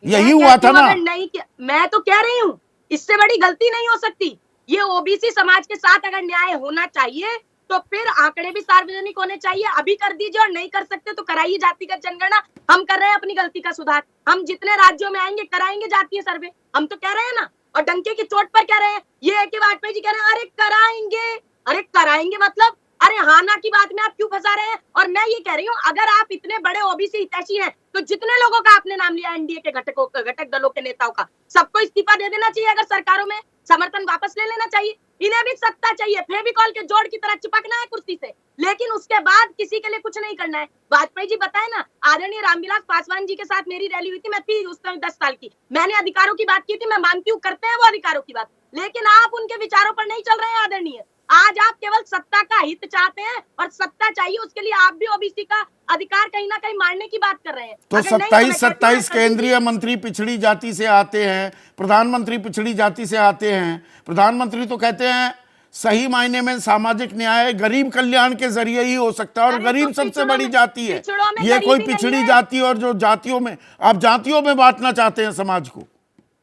यही हुआ था ना? नहीं, मैं तो कह रही हूँ इससे बड़ी गलती नहीं हो सकती। ये ओबीसी समाज के साथ अगर न्याय होना चाहिए तो फिर आंकड़े भी सार्वजनिक होने चाहिए। अभी कर दीजिए और नहीं कर सकते तो कराइए जातिगत जनगणना। हम कर रहे हैं अपनी गलती का सुधार, हम जितने राज्यों में आएंगे कराएंगे जातीय सर्वे, हम तो कह रहे हैं ना। और डंके की चोट पर कह रहे हैं, ये कि वाजपेयी जी कह रहे हैं अरे कराएंगे, अरे कराएंगे मतलब अरे हाँ ना की बात में आप क्यों फंसा रहे हैं? और मैं ये कह रही हूँ अगर आप इतने बड़े ओबीसी हितैषी हैं तो जितने लोगों का आपने नाम लिया एनडीए के घटक दलों के नेताओं का, सबको इस्तीफा दे देना चाहिए। अगर सरकारों में समर्थन वापस ले लेना चाहिए। इन्हें भी सत्ता चाहिए, फेविकॉल के जोड़ की तरह चिपकना है कुर्सी से, लेकिन उसके बाद किसी के लिए कुछ नहीं करना है। वाजपेयी जी बताए ना, आदरणीय रामविलास पासवान जी के साथ मेरी रैली हुई थी, मैं थी उस समय 10 साल की, मैंने अधिकारों की बात की थी। मैं मानती हूँ करते हैं वो अधिकारों की बात, लेकिन आप उनके विचारों पर नहीं चल रहे हैं आदरणीय। आज आप केवल सत्ता का हित चाहते हैं और सत्ता चाहिए उसके लिए आप भी ओबीसी का अधिकार कहीं ना कहीं मारने की बात कर रहे हैं। तो 27 केंद्रीय मंत्री पिछड़ी जाति से आते हैं, प्रधानमंत्री पिछड़ी जाति से आते हैं। प्रधानमंत्री तो कहते हैं सही मायने में सामाजिक न्याय गरीब कल्याण के जरिए ही हो सकता है और गरीब सबसे बड़ी जाति है। ये कोई पिछड़ी जाति और जो जातियों में आप जातियों में बांटना चाहते हैं समाज को।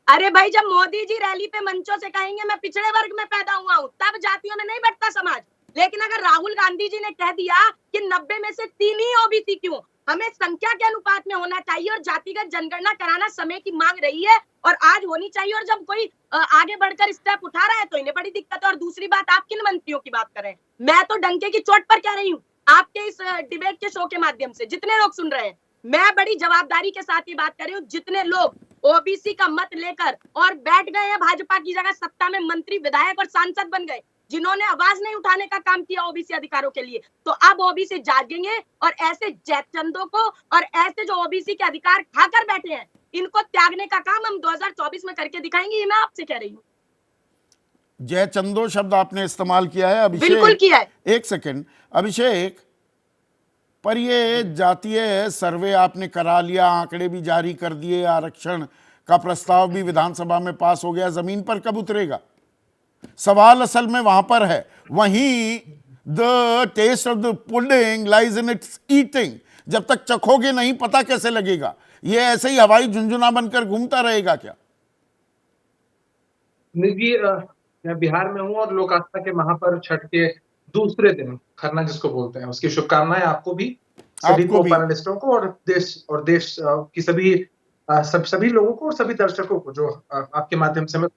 अरे भाई जब मोदी जी रैली पे मंचों से कहेंगे मैं पिछड़े वर्ग में पैदा हुआ हूँ तब जातियों में नहीं बढ़ता समाज। लेकिन अगर राहुल गांधी जी ने कह दिया कि 90 में से 3 ही ओबीसी क्यों, हमें संख्या के अनुपात में होना चाहिए और जातिगत जनगणना कराना समय की मांग रही है और आज होनी चाहिए। और जब कोई आगे बढ़कर स्टेप उठा रहा है तो इन्हें बड़ी दिक्कत है। और दूसरी बात, आप किन मंत्रियों की बात कर रहे हैं? मैं तो डंके की चोट पर कह रही हूँ आपके इस डिबेट के शो के माध्यम से जितने लोग सुन रहे हैं, मैं बड़ी जवाबदारी के साथ ये बात कर रही हूँ। जितने लोग ओबीसी का मत लेकर और बैठ गए हैं भाजपा की जगह सत्ता में, मंत्री, विधायक और सांसद बन गए, जिन्होंने आवाज नहीं उठाने का काम किया ओबीसी अधिकारों के लिए, तो अब ओबीसी जागेंगे और ऐसे जयचंदों को और ऐसे जो ओबीसी के अधिकार खाकर बैठे हैं इनको त्यागने का काम हम 2024 में करके दिखाएंगे। ये मैं आपसे कह रही हूँ। जयचंदो शब्द आपने इस्तेमाल किया है अभिषेक, बिल्कुल किया है। एक सेकंड अभिषेक, पर ये जातीय सर्वे आपने करा लिया, आंकड़े भी जारी कर दिए, आरक्षण का प्रस्ताव भी विधानसभा में पास हो गया, जमीन पर कब उतरेगा? सवाल असल में वहां पर है। वहीं the test of the pudding lies in its eating. जब तक चखोगे नहीं पता कैसे लगेगा? ये ऐसे ही हवाई झुंझुना बनकर घूमता रहेगा क्या? निजी मैं बिहार में हूँ और लोक आस्था के महापर्व छठ के दूसरे दिन खरना जिसको बोलते हैं, उसकी शुभकामनाएं आपको भी, सभी आपको को, भी। पैनलिस्टों को, और देश की सभी सभी लोगों को और सभी दर्शकों को जो आपके माध्यम से मैं।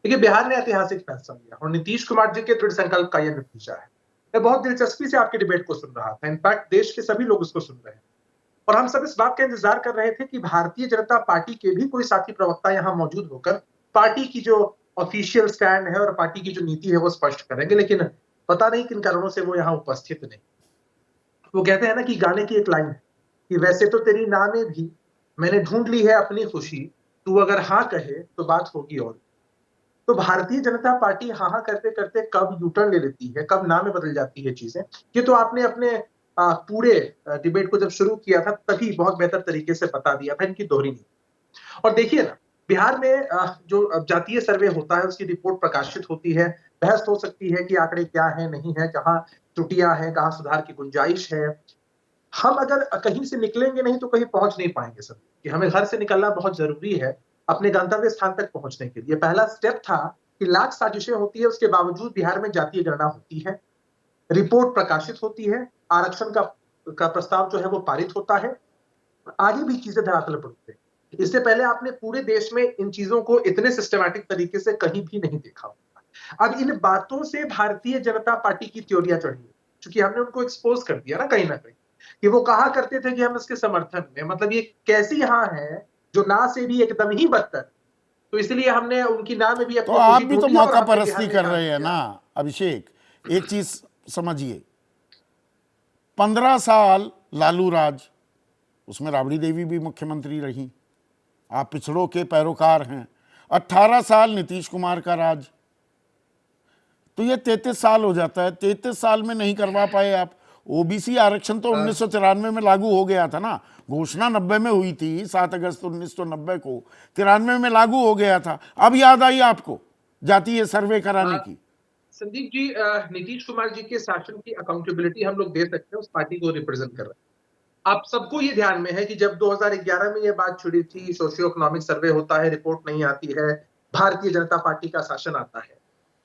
देखिए, बिहार ने ऐतिहासिक फैसला लिया और नीतीश कुमार जी के दृढ़ संकल्प का यह नतीजा है। मैं बहुत दिलचस्पी से आपकी डिबेट को सुन रहा था, इनफैक्ट देश के सभी लोग उसको सुन रहे हैं, और हम सब इस बात का इंतजार कर रहे थे कि भारतीय जनता पार्टी के भी कोई साथी प्रवक्ता यहाँ मौजूद होकर पार्टी की जो ऑफिशियल स्टैंड है और पार्टी की जो नीति है वो स्पष्ट करेंगे, लेकिन पता नहीं किन कारणों से वो यहाँ उपस्थित नहीं। वो कहते हैं ना कि गाने की एक लाइन है कि वैसे तो तेरी नाम में भी मैंने ढूंढ ली है अपनी खुशी, तू अगर हाँ कहे तो बात होगी और। तो भारतीय जनता पार्टी हाँ हाँ करते करते कब यूटर्न ले लेती है, कब नाम में बदल जाती है चीजें, ये तो आपने अपने पूरे डिबेट को जब शुरू किया था तभी बहुत बेहतर तरीके से बता दिया था, इनकी दोहरी नहीं। और देखिए ना, बिहार में जो जातीय सर्वे होता है उसकी रिपोर्ट प्रकाशित होती है, बहस हो सकती है कि आंकड़े क्या है नहीं है, कहाँ त्रुटियां हैं, कहाँ सुधार की गुंजाइश है। हम अगर कहीं से निकलेंगे नहीं तो कहीं पहुंच नहीं पाएंगे सर, कि हमें घर से निकलना बहुत जरूरी है अपने गंतव्य स्थान तक पहुंचने के लिए। पहला स्टेप था कि लाख साजिशें होती है, उसके बावजूद बिहार में जातीय गणना होती है, रिपोर्ट प्रकाशित होती है, आरक्षण का प्रस्ताव जो है वो पारित होता है, आगे भी चीजें धरातल पर उतरती हैं। इससे पहले आपने पूरे देश में इन चीजों को इतने सिस्टमैटिक तरीके से कहीं भी नहीं देखा होगा। अब इन बातों से भारतीय जनता पार्टी की त्योरियां चढ़ी, क्योंकि हमने उनको एक्सपोज कर दिया ना कहीं ना कहीं, कि वो कहा करते थे कि हम इसके समर्थन में, मतलब ये कैसी यहाँ है जो ना से भी एकदम ही बदतर। तो इसलिए हमने उनकी ना में भी तो अपनी आप खुशी भी तो ढूंढी और मौका हमने परस्ती बिहार में कर काम रहे हैं किया। ना अभिषेक। एक चीज समझिए, 15 साल लालू राज, उसमें राबड़ी देवी भी मुख्यमंत्री रही, आप पिछड़ों के पैरोकार हैं। 18 साल नीतीश कुमार का राज, तो ये 33 साल हो जाता है। 33 साल में नहीं करवा पाए आप। ओबीसी आरक्षण तो 1993 में लागू हो गया था ना, घोषणा 90 में हुई थी, 7 अगस्त 1990 को, 93 में लागू हो गया था। अब याद आई आपको जातीय सर्वे कराने की? संदीप जी, नीतीश कुमार जी के शासन की अकाउंटेबिलिटी हम लोग दे सकते हैं, उस पार्टी को रिप्रेजेंट कर रहे हैं। आप सबको ये ध्यान में है कि जब 2011 में ये बात छिड़ी थी, सोशियो इकोनॉमिक सर्वे होता है, रिपोर्ट नहीं आती है, भारतीय जनता पार्टी का शासन आता है,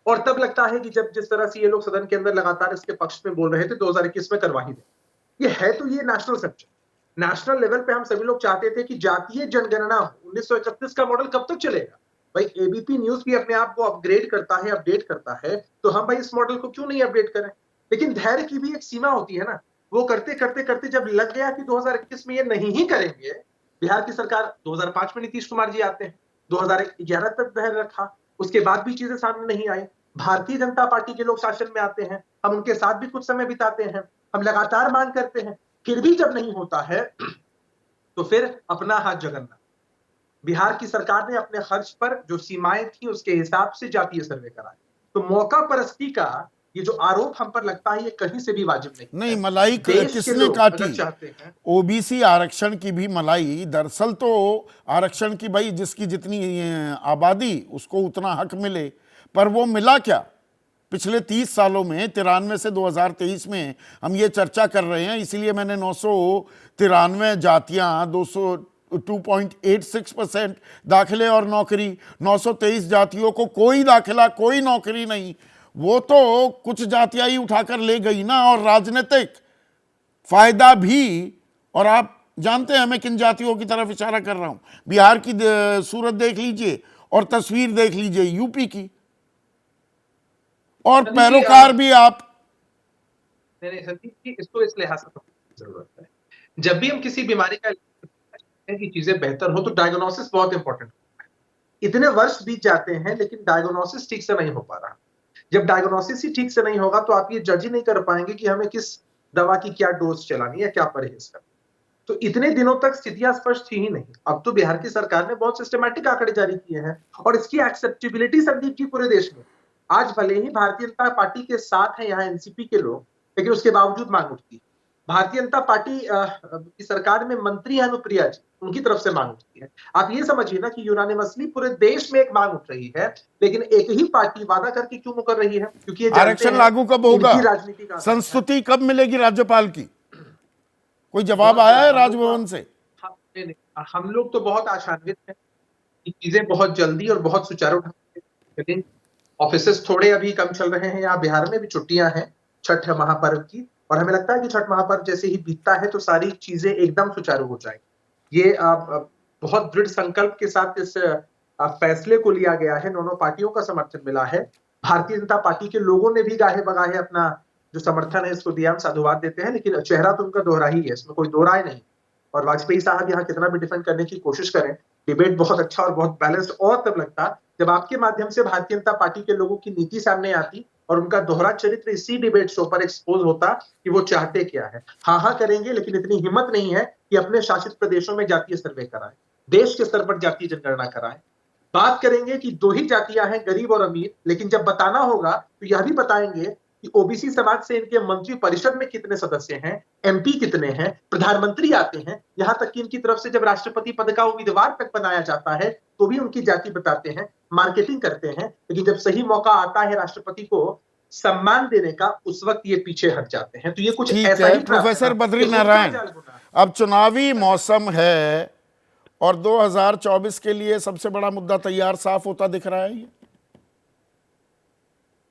और तब लगता है कि जब जिस तरह से ये लोग सदन के अंदर लगातार इसके पक्ष में बोल रहे थे, 2021 में करवा ही दे। ये है तो ये नेशनल सब्जेक्ट, नेशनल लेवल पे हम सभी लोग चाहते थे कि जातीय जनगणना हो। 1931 का मॉडल कब तक चलेगा भाई? एबीपी न्यूज भी अपने आप को अपग्रेड करता है, अपडेट करता है, तो हम भाई इस मॉडल को क्यों नहीं अपडेट करें? लेकिन धैर्य की भी एक सीमा होती है ना। वो करते करते करते जब लग गया कि 2021 में ये नहीं ही करेंगे, बिहार की सरकार 2005 में नीतीश कुमार जी आते हैं, 2011 तक धैर्य रखा, उसके बाद भी चीजें सामने नहीं आई। भारतीय जनता पार्टी के लोग शासन में आते हैं, हम उनके साथ भी कुछ समय बिताते हैं, हम लगातार मांग करते हैं, फिर भी जब नहीं होता है तो फिर अपना हाथ जगन्ना। बिहार की सरकार ने अपने खर्च पर जो सीमाएं थी उसके हिसाब से जातीय सर्वे कराया। तो मौका परस्ती का ये जो आरोप हम पर लगता है, ये कहीं से भी वाजिब नहीं। मलाई देश के किसने लोग अगर काटी? चाहते हैं ओबीसी आरक्षण की भी मलाई, दरअसल तो आरक्षण की भाई जिसकी जितनी आबादी उसको उतना हक मिले, पर वो मिला क्या? पिछले 30 सालों में 93 से 2023 में हम ये चर्चा कर रहे हैं, इसीलिए मैंने 993 जातियां, 2.86% दाखिले और नौकरी, 923 जातियों को कोई दाखिला कोई नौकरी नहीं। वो तो कुछ जातियां ही उठाकर ले गई ना, और राजनीतिक फायदा भी। और आप जानते हैं मैं किन जातियों की तरफ इशारा कर रहा हूं। बिहार की सूरत देख लीजिए और तस्वीर देख लीजिए यूपी की, और पैरोकार भी आप। नहीं संदीप जी, इसको इस लिहाज से जरूरत है, जब भी हम किसी बीमारी का की चीजें बेहतर हो तो डायग्नोसिस बहुत इंपॉर्टेंट है। इतने वर्ष बीत जाते हैं लेकिन डायग्नोसिस ठीक से नहीं हो पा रहा। जब डायग्नोसिस ही ठीक से नहीं होगा तो आप ये जज ही नहीं कर पाएंगे कि हमें किस दवा की क्या डोज चलानी है, क्या परहेज करना। तो इतने दिनों तक स्थितियां स्पष्ट थी ही नहीं। अब तो बिहार की सरकार ने बहुत सिस्टमैटिक आंकड़े जारी किए हैं, और इसकी एक्सेप्टेबिलिटी संदीप जी पूरे देश में, आज भले ही भारतीय जनता पार्टी के साथ है यहाँ एनसीपी के लोग, लेकिन उसके बावजूद मांग उठती है। भारतीय जनता पार्टी की सरकार में मंत्री है अनुप्रिया जी, उनकी तरफ से मांग उठती है। आप ये समझिए ना कि यूनानिमसली पूरे देश में एक मांग उठ रही है, लेकिन एक ही पार्टी वादा करके क्यों मुकर रही है? क्योंकि ये आरक्षण लागू कब होगा? राजनीति का संस्तुति कब मिलेगी राज्यपाल की? कोई जवाब आया है राजभवन से? हम लोग तो बहुत आशान्वित हैं कि चीजें बहुत जल्दी और बहुत सुचारू ढंग से लेकिन ऑफिसेस थोड़े अभी कम चल रहे हैं, यहाँ बिहार में भी छुट्टियां हैं छठ महापर्व की, और हमें लगता है कि छठ महापर्व जैसे ही बीतता है तो सारी चीजें एकदम सुचारू हो जाएंगी। ये बहुत दृढ़ संकल्प के साथ इस फैसले को लिया गया है, दोनों पार्टियों का समर्थन मिला है, भारतीय जनता पार्टी के लोगों ने भी गाहे बगाहे अपना जो समर्थन है इसको दिया, हम साधुवाद देते हैं, लेकिन चेहरा तो उनका दोहरा ही है, इसमें कोई दो राय नहीं। और वाजपेयी साहब यहाँ कितना भी डिफेंड करने की कोशिश करें, डिबेट बहुत अच्छा और बहुत बैलेंस्ड और तब लगता जब आपके माध्यम से भारतीय जनता पार्टी के लोगों की नीति सामने आती और उनका दोहरा चरित्र इसी डिबेट शो पर एक्सपोज होता कि वो चाहते क्या है। हाँ करेंगे, लेकिन इतनी हिम्मत नहीं है कि अपने शासित प्रदेशों में जातीय सर्वे कराएं, देश के स्तर पर जातीय जनगणना कराएं। बात करेंगे कि दो ही जातियां हैं, गरीब और अमीर, लेकिन जब बताना होगा तो यह भी बताएंगे कि ओबीसी समाज से इनके मंत्री परिषद में कितने सदस्य हैं, एमपी कितने हैं, प्रधानमंत्री आते हैं, यहां तक कि इनकी तरफ से जब राष्ट्रपति पद का उम्मीदवार तक बनाया जाता है तो भी उनकी जाति बताते हैं, मार्केटिंग करते हैं, लेकिन जब सही मौका आता है राष्ट्रपति को सम्मान देने का, उस वक्त ये पीछे हट जाते हैं। तो ये कुछ ऐसा ही प्रोफेसर बद्री नारायण, अब चुनावी मौसम है और 2024 के लिए सबसे बड़ा मुद्दा तैयार साफ होता दिख रहा है। ये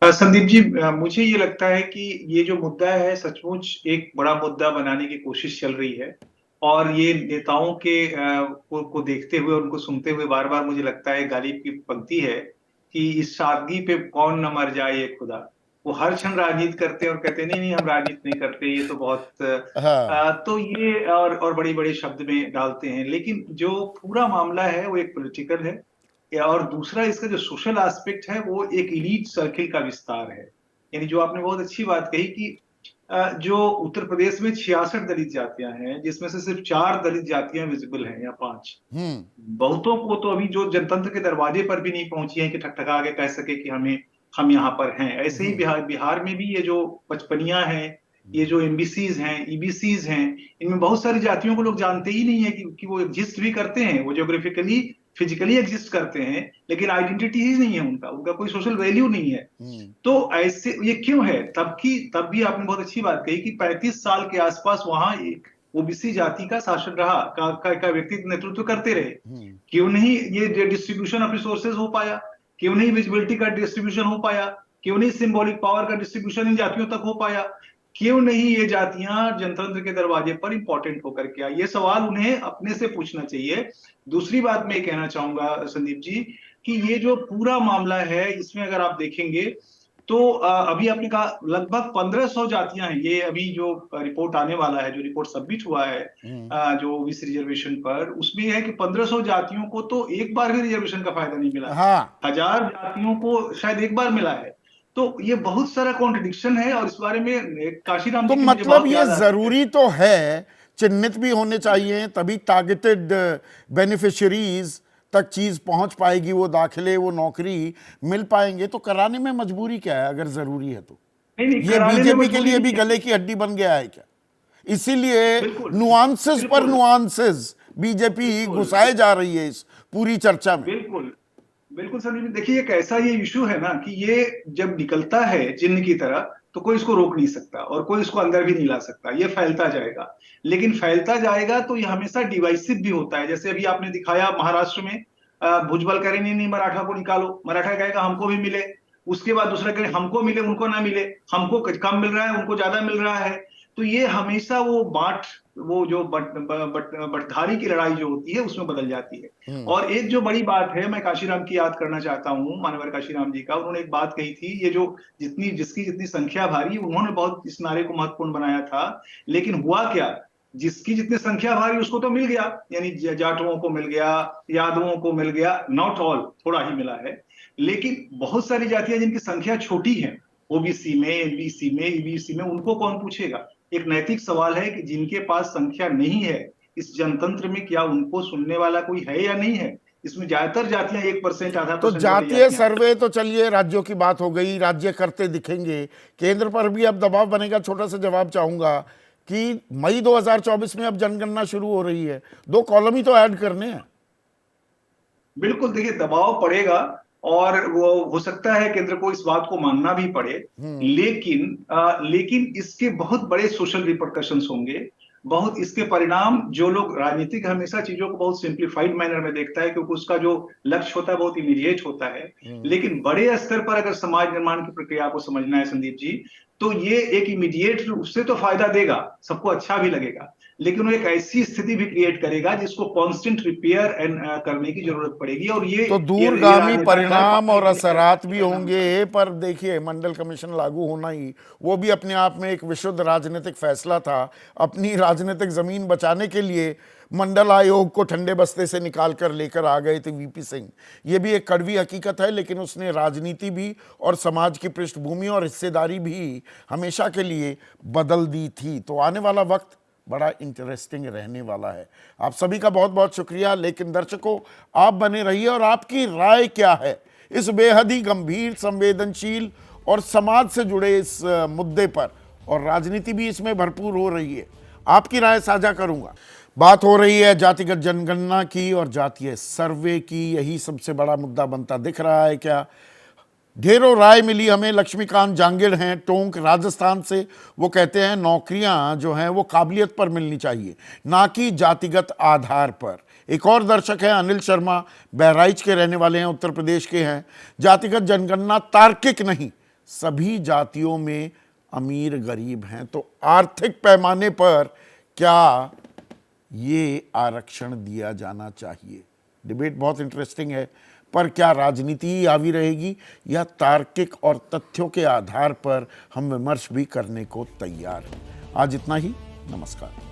संदीप जी, मुझे ये लगता है कि ये जो मुद्दा है सचमुच एक बड़ा मुद्दा बनाने की कोशिश चल रही है, और ये नेताओं के को देखते हुए, उनको सुनते हुए बार बार मुझे लगता है गालिब की पंक्ति है कि इस सादगी पे कौन न मर जाए ये खुदा। वो हर क्षण राजनीति करते हैं और कहते हैं नहीं हम राजनीति नहीं करते, ये तो बहुत तो ये और बड़ी बड़ी शब्द में डालते हैं, लेकिन जो पूरा मामला है वो एक पॉलिटिकल है, और दूसरा इसका जो सोशल एस्पेक्ट है वो एक एलीट सर्किल का विस्तार है। यानी जो आपने बहुत अच्छी बात कही कि जो उत्तर प्रदेश में 66 दलित जातियां हैं, जिसमें से सिर्फ 4 दलित जातियां विजिबल हैं या 5, बहुतों को तो अभी जो जनतंत्र के दरवाजे पर भी नहीं पहुंची हैं कि ठकठका के कह सके कि हम यहाँ पर हैं। ऐसे ही बिहार में भी ये जो 55 हैं, ये जो एमबीसीज हैं, ईबीसीज हैं, इनमें बहुत सारी जातियों को लोग जानते ही नहीं है कि वो एग्जिस्ट भी करते हैं, वो ज्योग्राफिकली फिजिकली एग्जिस्ट करते हैं, लेकिन आइडेंटिटी ही नहीं है उनका कोई सोशल वैल्यू नहीं है। तो ऐसे ये क्यों है? तब भी आपने बहुत अच्छी बात कही कि 35 साल के आसपास वहां एक ओबीसी जाति का शासन रहा, का व्यक्ति नेतृत्व करते रहे। क्यों नहीं ये डिस्ट्रीब्यूशन ऑफ रिसोर्सेज हो पाया? क्यों नहीं विजिबिलिटी का डिस्ट्रीब्यूशन हो पाया? क्यों नहीं सिंबॉलिक पावर का डिस्ट्रीब्यूशन इन जातियों तक हो पाया? क्यों नहीं ये जातियां जनतंत्र के दरवाजे पर इंपॉर्टेंट होकर के आई? ये सवाल उन्हें अपने से पूछना चाहिए। दूसरी बात मैं कहना चाहूंगा संदीप जी कि ये जो पूरा मामला है, इसमें अगर आप देखेंगे तो अभी आपने कहा लगभग 1500 जातियां हैं। ये अभी जो रिपोर्ट आने वाला है, जो रिपोर्ट सबमिट हुआ है जो ओबीसी रिजर्वेशन पर, उसमें है कि 1500 जातियों को तो एक बार भी रिजर्वेशन का फायदा नहीं मिला। 1000 जातियों को शायद एक बार मिला है। तो ये बहुत सारा कॉन्ट्रडिक्शन है, और इस बारे में काशीराम तो मतलब ये जरूरी तो है, चिन्हित भी होने चाहिए, तभी टारगेटेड बेनिफिशियरीज तक चीज पहुंच पाएगी, वो दाखिले, वो नौकरी मिल पाएंगे। तो कराने में मजबूरी क्या है अगर जरूरी है तो? ये बीजेपी के लिए भी गले की हड्डी बन गया है क्या? इसीलिए नुआंसेस पर नुआंसेस बीजेपी घुसाए जा रही है इस पूरी चर्चा में। बिल्कुल संदीप, देखिए एक ऐसा ये इशू है ना कि ये जब निकलता है जिन्न की तरह तो कोई इसको रोक नहीं सकता और कोई इसको अंदर भी नहीं ला सकता। ये फैलता जाएगा, लेकिन फैलता जाएगा तो ये हमेशा डिवाइसिव भी होता है। जैसे अभी आपने दिखाया महाराष्ट्र में भुजबल करेंगे नहीं मराठा को निकालो, मराठा कहेगा हमको भी मिले, उसके बाद दूसरा कहे हमको मिले उनको ना मिले, हमको कम मिल रहा है उनको ज्यादा मिल रहा है। तो ये हमेशा वो जो बटधारी की लड़ाई जो होती है उसमें बदल जाती है। और एक जो बड़ी बात है, मैं काशीराम की याद करना चाहता हूँ, मानवर काशीराम जी का। उन्होंने एक बात कही थी, ये जो जिसकी जितनी संख्या भारी, उन्होंने बहुत इस नारे को महत्वपूर्ण बनाया था। लेकिन हुआ क्या, जिसकी जितनी संख्या भारी उसको तो मिल गया, यानी जाटुओं को मिल गया, यादवों को मिल गया, नॉट ऑल, थोड़ा ही मिला है। लेकिन बहुत सारी जातियां जिनकी संख्या छोटी है, ओबीसी में, एनबीसी में, ईबीसी में, उनको कौन पूछेगा? एक नैतिक सवाल है कि जिनके पास संख्या नहीं है इस जनतंत्र में, क्या उनको सुनने वाला कोई है या नहीं है? इसमें ज्यादातर जातियां 1% आधा तो जातीय सर्वे तो चलिए राज्यों की बात हो गई, राज्य करते दिखेंगे, केंद्र पर भी अब दबाव बनेगा। छोटा सा जवाब चाहूंगा कि मई 2024 में अब जनगणना शुरू हो रही है, 2 कॉलम ही तो ऐड करने हैं। बिल्कुल, देखिए दबाव पड़ेगा और वो हो सकता है केंद्र को इस बात को मानना भी पड़े, लेकिन इसके बहुत बड़े सोशल रिपरकशंस होंगे। बहुत इसके परिणाम, जो लोग राजनीतिक हमेशा चीजों को बहुत सिंप्लीफाइड मैनर में देखता है, क्योंकि उसका जो लक्ष्य होता है बहुत इमीडिएट होता है, लेकिन बड़े स्तर पर अगर समाज निर्माण की प्रक्रिया को समझना है संदीप जी, तो ये एक इमीडिएट, उससे तो फायदा देगा, सबको अच्छा भी लगेगा, लेकिन वो एक ऐसी स्थिति भी क्रिएट करेगा जिसको कांस्टेंट रिपेयर एंड करने की जरूरत पड़ेगी। और ये तो दूरगामी परिणाम और असरात भी होंगे। पर देखिए, मंडल कमीशन लागू होना ही वो भी अपने आप में एक विशुद्ध राजनीतिक फैसला था। अपनी राजनीतिक जमीन बचाने के लिए मंडल आयोग को ठंडे बस्ते से निकाल कर लेकर आ गए थे वीपी सिंह। ये भी एक कड़वी हकीकत है, लेकिन उसने राजनीति भी और समाज की पृष्ठभूमि और हिस्सेदारी भी हमेशा के लिए बदल दी थी। तो आने वाला वक्त बड़ा इंटरेस्टिंग रहने वाला है। आप सभी का बहुत बहुत शुक्रिया। लेकिन दर्शकों, आप बने रहिए और आपकी राय क्या है इस बेहद ही गंभीर, संवेदनशील और समाज से जुड़े इस मुद्दे पर, और राजनीति भी इसमें भरपूर हो रही है। आपकी राय साझा करूंगा। बात हो रही है जातिगत जनगणना की और जातीय सर्वे की। यही सबसे बड़ा मुद्दा बनता दिख रहा है क्या? ढेरों राय मिली हमें। लक्ष्मीकांत जांगिड़ हैं टोंक राजस्थान से। वो कहते हैं नौकरियां जो हैं वो काबिलियत पर मिलनी चाहिए, ना कि जातिगत आधार पर। एक और दर्शक है अनिल शर्मा, बहराइच के रहने वाले हैं, उत्तर प्रदेश के हैं। जातिगत जनगणना तार्किक नहीं, सभी जातियों में अमीर गरीब हैं, तो आर्थिक पैमाने पर क्या ये आरक्षण दिया जाना चाहिए? डिबेट बहुत इंटरेस्टिंग है। पर क्या राजनीति ही हावी रहेगी या तार्किक और तथ्यों के आधार पर हम विमर्श भी करने को तैयार हैं? आज इतना ही। नमस्कार।